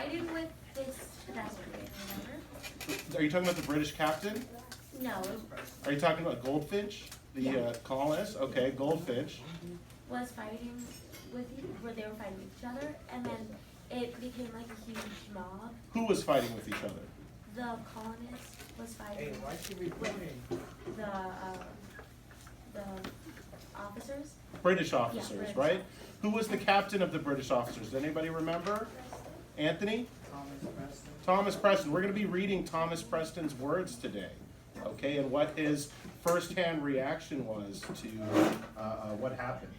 fighting with this pedestrian, remember? Are you talking about the British captain? No, Are you talking about Goldfinch, the colonist? Okay, Goldfinch. was fighting with where they were fighting with each other, and then it became like a huge mob. Who was fighting with each other? The colonist was fighting Hey, why is she recording? the officers. British officers, British right? officers. Who was the captain of the British officers? Does anybody remember? Anthony? Thomas Preston. Thomas Preston. We're going to be reading Thomas Preston's words today, okay, and what his firsthand reaction was to what happened.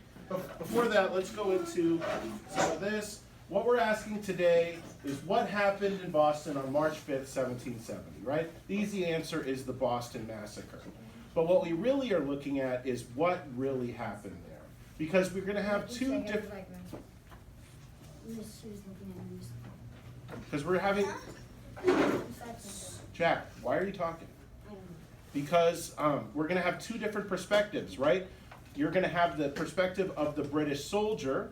Before that, let's go into some of this. What we're asking today is what happened in Boston on March 5th, 1770, right? The easy answer is the Boston Massacre. But what we really are looking at is what really happened there. Because we're going to have two different... Because we're having... Jack, why are you talking? Because we're going to have two different perspectives, right? You're going to have the perspective of the British soldier,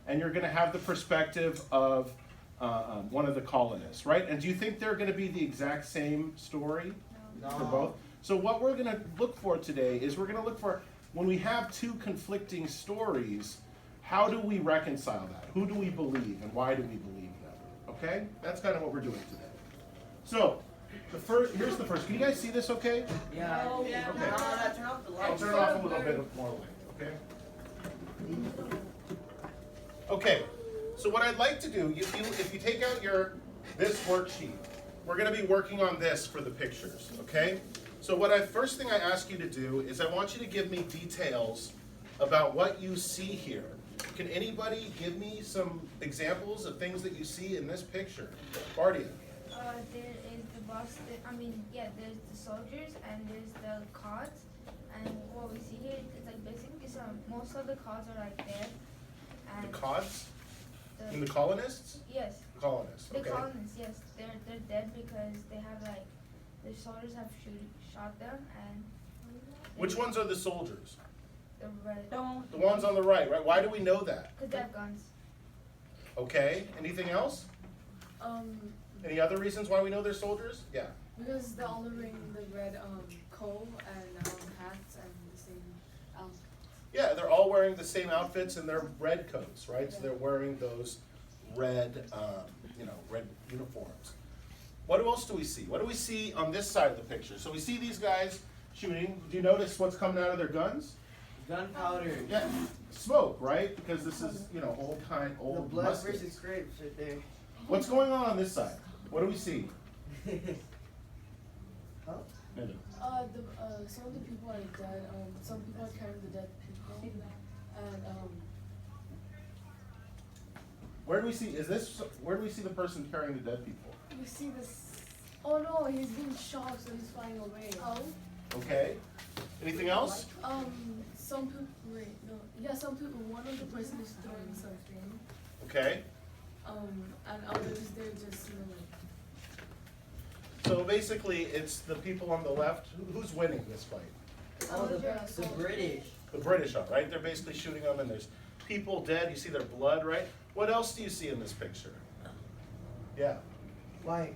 and you're going to have the perspective of one of the colonists, right? And do you think they're going to be the exact same story for both? So what we're going to look for today is we're going to look for, when we have two conflicting stories, how do we reconcile that? Who do we believe, and why do we believe them? Okay? That's kind of what we're doing today. So, here's the first. Can you guys see this okay? Yeah. Okay. Turn off the light. I'll turn it off a little bit more light, okay? Okay, so what I'd like to do, if you take out this worksheet, we're going to be working on this for the pictures, okay? So first thing I ask you to do is I want you to give me details about what you see here. Can anybody give me some examples of things that you see in this picture? Bardia. There is the bus. There's the soldiers and there's the cots. And what we see here is like basically most of the cots are like dead. The And cods? And the colonists? yes, Colonists, the okay. colonists. Yes, they're dead because they have like the soldiers have shot them and. Which ones are the soldiers? The red. The ones on the right, right? Why do we know that? Cause they have guns. Okay, anything else? Any other reasons why we know they're soldiers? Yeah. Because they're all wearing the red coat and hats and the same outfit. Yeah, they're all wearing the same outfits and they're red coats, right? So they're wearing those red, red uniforms. What else do we see? What do we see on this side of the picture? So we see these guys shooting. Do you notice what's coming out of their guns? Gunpowder. Yeah, smoke, right? Because this is, The old blood muskets. versus grapes right there. What's going on this side? What do we see? Huh? Ninja. Some of the people are dead. Some people are carrying the dead people, and Where do we see the person carrying the dead people? you see this. Oh no, he's being shot, so he's flying away. Oh. Okay. Anything else? Some people. Wait, no. Yeah, some people. One of the person is throwing something. Okay. And others they're just like. So basically, it's the people on the left. Who's winning this fight? Oh, the British. The British are, right? They're basically shooting them, and there's people dead. You see their blood, right? What else do you see in this picture? Yeah. Like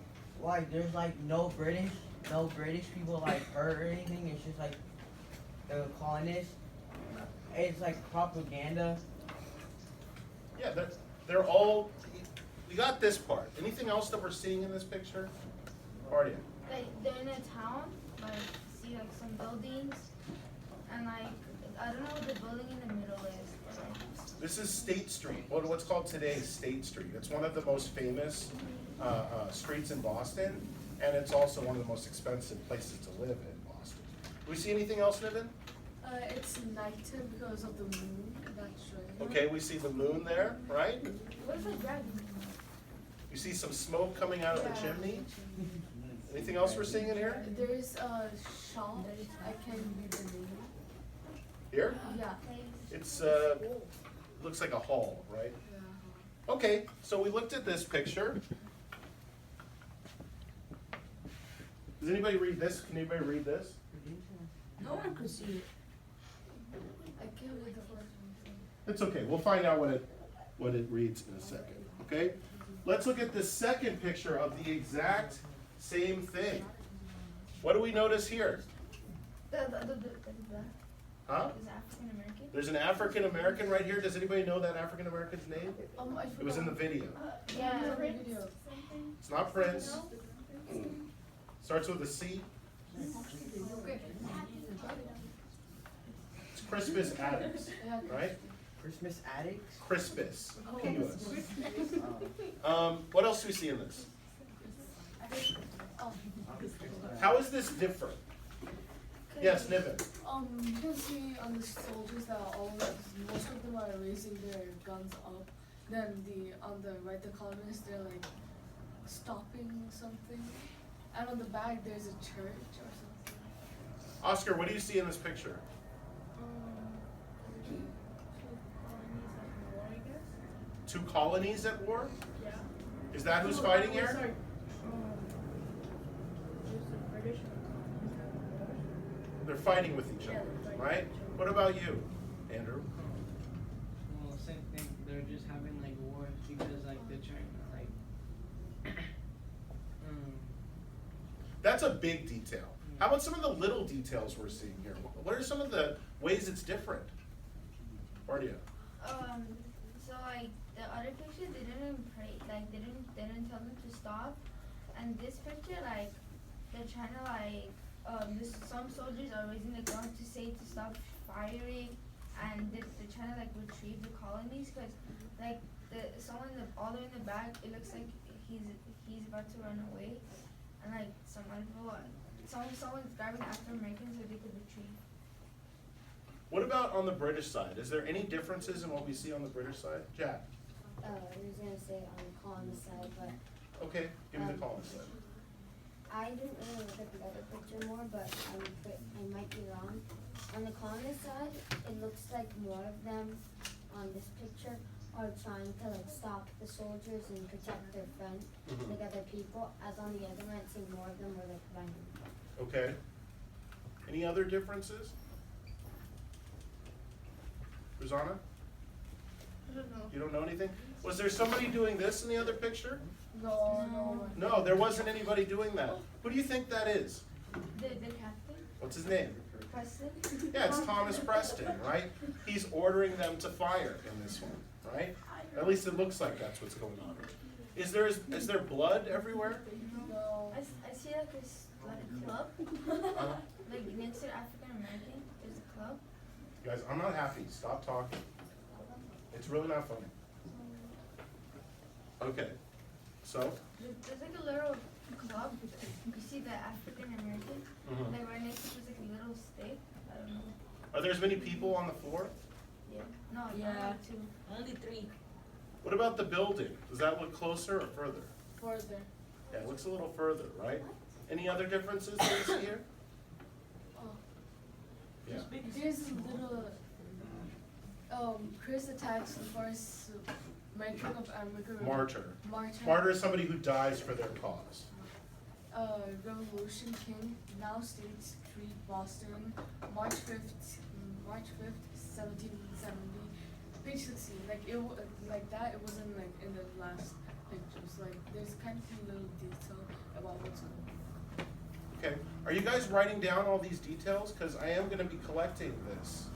there's like no British people like hurt or anything. It's just like the colonists. It's like propaganda. Yeah, they're all. We got this part. Anything else that we're seeing in this picture? Bardia. Like they're in a town. Like see like some buildings, and like I don't know what the building in the middle is. But, like, This is State Street. What's called today State Street. It's one of the most famous streets in Boston, and it's also one of the most expensive places to live in Boston. Do we see anything else, Niven? It's nighttime because of the moon. That's right. Okay, we see the moon there, right? what if a dragon? You see some smoke coming out of the chimney. Anything else we're seeing in here? There is a shop. I can't read the name. Here? Yeah. It's looks like a hall, right? Yeah. Okay, so we looked at this picture. Does anybody read this? Can anybody read this? No one could see it. I can't read the first one. It's okay. We'll find out what it reads in a second. Okay. Let's look at the second picture of the exact same thing. What do we notice here? The Huh? is African American. There's an African American right here. Does anybody know that African American's name? I forgot. It was in the video. Yeah. Video. It's not Prince. Starts with a C. It's Crispus Attucks, Yeah. right? Christmas addicts? Crispus. Oh. P-U-S. What else do we see in this? Oh. How is this different? Yes, Niven. You can see on the soldiers that most of them are raising their guns up. Then on the right, the colonists, they're like stopping something. And on the back, there's a church or something. Oscar, what do you see in this picture? Two colonies at war? Yeah. Is that who's fighting here? There's the British They're fighting with each other, right? What about you, Andrew? Well, same thing. They're just having like wars because like the China like. That's a big detail. How about some of the little details we're seeing here? What are some of the ways it's different? Bardia. So like the other picture, they didn't pray, like they didn't tell them to stop, and this picture, like they're trying to like some soldiers are raising the gun to say to stop firing, and they're trying to like retrieve the colonies, because like someone all the way in the back, it looks like he's about to run away, and like some other people, someone's grabbing African Americans so they could retrieve. What about on the British side? Is there any differences in what we see on the British side? Jack? I was gonna say on the colonist side, but Okay, give me the columns side. I didn't really look at the other picture more, but I might be wrong. On the colonist side, it looks like more of them on this picture are trying to like stop the soldiers and protect their friend, Mhm. like other people. As on the other end, seeing more of them were like running. Okay. Any other differences? Rosanna? I don't know. You don't know anything? Was there somebody doing this in the other picture? No. No, there wasn't anybody doing that. Who do you think that is? The captain, What's his name? Preston. Yeah, it's Thomas Preston, right? He's ordering them to fire in this one, right? At least it looks like that's what's going on. Is there blood everywhere? No. I see like this like a club, Uh, like next to African American, there's a club. guys, I'm not happy. Stop talking. It's really not funny. Okay, so? There's like a little club. You see the African American, Mhm. like right next to there's like a little stick. I don't know. Are there as many people on the floor? Yeah. No, Yeah. not like two. Only 3. What about the building? Does that look closer or further? Further. Yeah, it looks a little further, right? Any other differences that you see here? Oh. Yeah. There's a little. Chris attacks the first matron of America. Martyr. Martyr. Martyr is somebody who dies for their cause. Revolution King, now State Street, Boston, March 5th, 1770. Page 16. Like that. It wasn't like in the last pictures. Like there's kind of a little detail about what's going on. Okay, are you guys writing down all these details? Because I am gonna be collecting this.